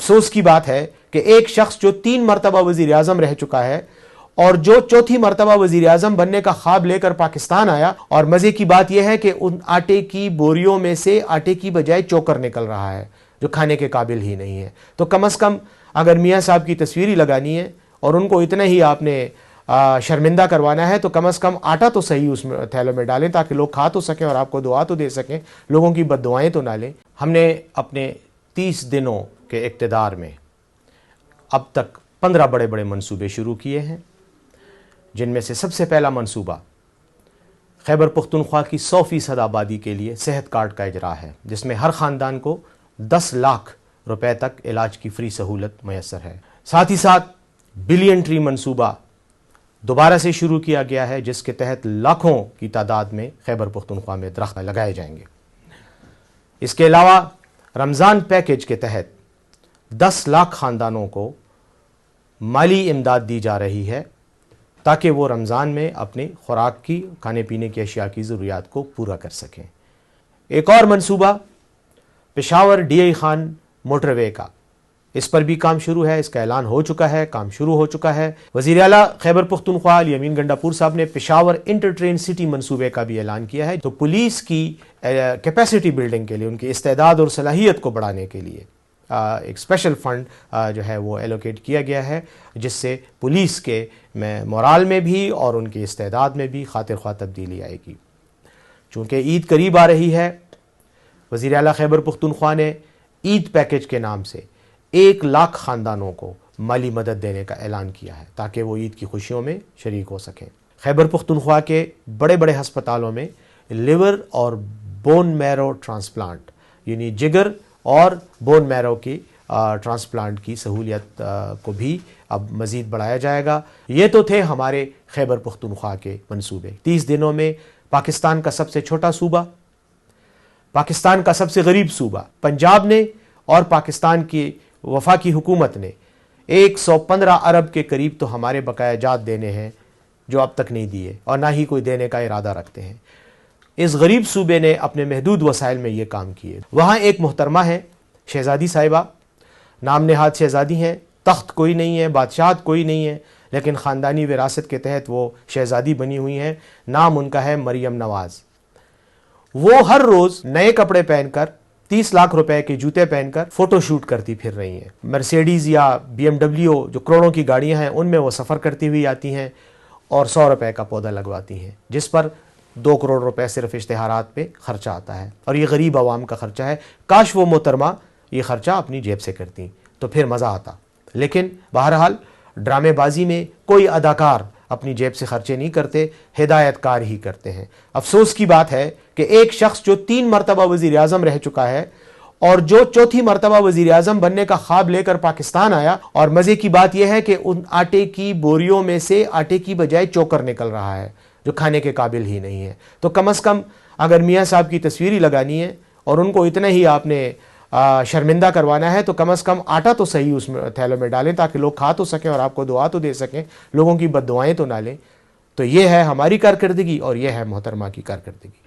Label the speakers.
Speaker 1: افسوس کی بات ہے کہ ایک شخص جو 3 مرتبہ وزیر اعظم رہ چکا ہے اور جو چوتھی مرتبہ وزیر اعظم بننے کا خواب لے کر پاکستان آیا، اور مزے کی بات یہ ہے کہ ان آٹے کی بوریوں میں سے آٹے کی بجائے چوکر نکل رہا ہے جو کھانے کے قابل ہی نہیں ہے. تو کم از کم اگر میاں صاحب کی تصویر ہی لگانی ہے اور ان کو اتنا ہی آپ نے شرمندہ کروانا ہے تو کم از کم آٹا تو صحیح اس میں تھیلوں میں ڈالیں تاکہ لوگ کھا تو سکیں اور آپ کو دعا تو دے سکیں، لوگوں کی بد دعائیں تو نہ لیں. ہم نے اپنے 30 دنوں کے اقتدار میں اب تک 15 بڑے بڑے منصوبے شروع کیے ہیں، جن میں سے سب سے پہلا منصوبہ خیبر پختونخوا کی 100% آبادی کے لیے صحت کارڈ کا اجرا ہے، جس میں ہر خاندان کو 10 لاکھ روپے تک علاج کی فری سہولت میسر ہے. ساتھ ہی ساتھ بلین ٹری منصوبہ دوبارہ سے شروع کیا گیا ہے، جس کے تحت لاکھوں کی تعداد میں خیبر پختونخوا میں درخت لگائے جائیں گے. اس کے علاوہ رمضان پیکج کے تحت 10 لاکھ خاندانوں کو مالی امداد دی جا رہی ہے تاکہ وہ رمضان میں اپنے خوراک کی، کھانے پینے کی اشیاء کی ضروریات کو پورا کر سکیں. ایک اور منصوبہ Peshawar D I Khan motorway کا، اس پر بھی کام شروع ہے، اس کا اعلان ہو چکا ہے، کام شروع ہو چکا ہے. وزیر اعلیٰ خیبر پختونخوا الیمین گنڈاپور صاحب نے پشاور انٹر ٹرین سٹی منصوبے کا بھی اعلان کیا ہے. تو پولیس کی کیپیسٹی بلڈنگ کے لیے، ان کی استعداد اور صلاحیت کو بڑھانے کے لیے ایک اسپیشل فنڈ جو ہے وہ ایلوکیٹ کیا گیا ہے، جس سے پولیس کے مورال میں بھی اور ان کی استعداد میں بھی خاطر خواہ تبدیلی آئے گی. چونکہ عید قریب آ رہی ہے، وزیر اعلیٰ خیبر پختونخوا نے عید پیکج کے نام سے 1 لاکھ خاندانوں کو مالی مدد دینے کا اعلان کیا ہے تاکہ وہ عید کی خوشیوں میں شریک ہو سکیں. خیبر پختونخوا کے بڑے بڑے ہسپتالوں میں لیور اور بون میرو ٹرانسپلانٹ، یعنی جگر اور بون میرو کی ٹرانسپلانٹ کی سہولیت کو بھی اب مزید بڑھایا جائے گا. یہ تو تھے ہمارے خیبر پختونخوا کے منصوبے. 30 دنوں میں پاکستان کا سب سے چھوٹا صوبہ، پاکستان کا سب سے غریب صوبہ پنجاب نے اور پاکستان کی وفاقی حکومت نے 115 ارب کے قریب تو ہمارے بقایا جات دینے ہیں جو اب تک نہیں دیے اور نہ ہی کوئی دینے کا ارادہ رکھتے ہیں. اس غریب صوبے نے اپنے محدود وسائل میں یہ کام کیے. وہاں ایک محترمہ ہے شہزادی صاحبہ، نام نہاد شہزادی ہیں، تخت کوئی نہیں ہے، بادشاہت کوئی نہیں ہے، لیکن خاندانی وراثت کے تحت وہ شہزادی بنی ہوئی ہیں. نام ان کا ہے مریم نواز. وہ ہر روز نئے کپڑے پہن کر 30 لاکھ روپے کے جوتے پہن کر فوٹو شوٹ کرتی پھر رہی ہیں. مرسیڈیز یا BMW جو کروڑوں کی گاڑیاں ہیں ان میں وہ سفر کرتی ہوئی آتی ہیں اور 100 روپے کا پودا لگواتی ہیں، جس پر 2 کروڑ روپے صرف اشتہارات پہ خرچہ آتا ہے، اور یہ غریب عوام کا خرچہ ہے. کاش وہ محترمہ یہ خرچہ اپنی جیب سے کرتی تو پھر مزہ آتا. لیکن بہرحال ڈرامے بازی میں کوئی اداکار اپنی جیب سے خرچے نہیں کرتے، ہدایت کار ہی کرتے ہیں. افسوس کی بات ہے کہ ایک شخص جو 3 مرتبہ وزیر اعظم رہ چکا ہے اور جو چوتھی مرتبہ وزیر اعظم بننے کا خواب لے کر پاکستان آیا، اور مزے کی بات یہ ہے کہ ان آٹے کی بوریوں میں سے آٹے کی بجائے چوکر نکل رہا ہے جو کھانے کے قابل ہی نہیں ہے. تو کم از کم اگر میاں صاحب کی تصویر ہی لگانی ہے اور ان کو اتنا ہی آپ نے شرمندہ کروانا ہے تو کم از کم آٹا تو صحیح اس میں تھیلوں میں ڈالیں تاکہ لوگ کھا تو سکیں اور آپ کو دعا تو دے سکیں، لوگوں کی بد دعائیں تو نہ لیں. تو یہ ہے ہماری کارکردگی اور یہ ہے محترمہ کی کارکردگی.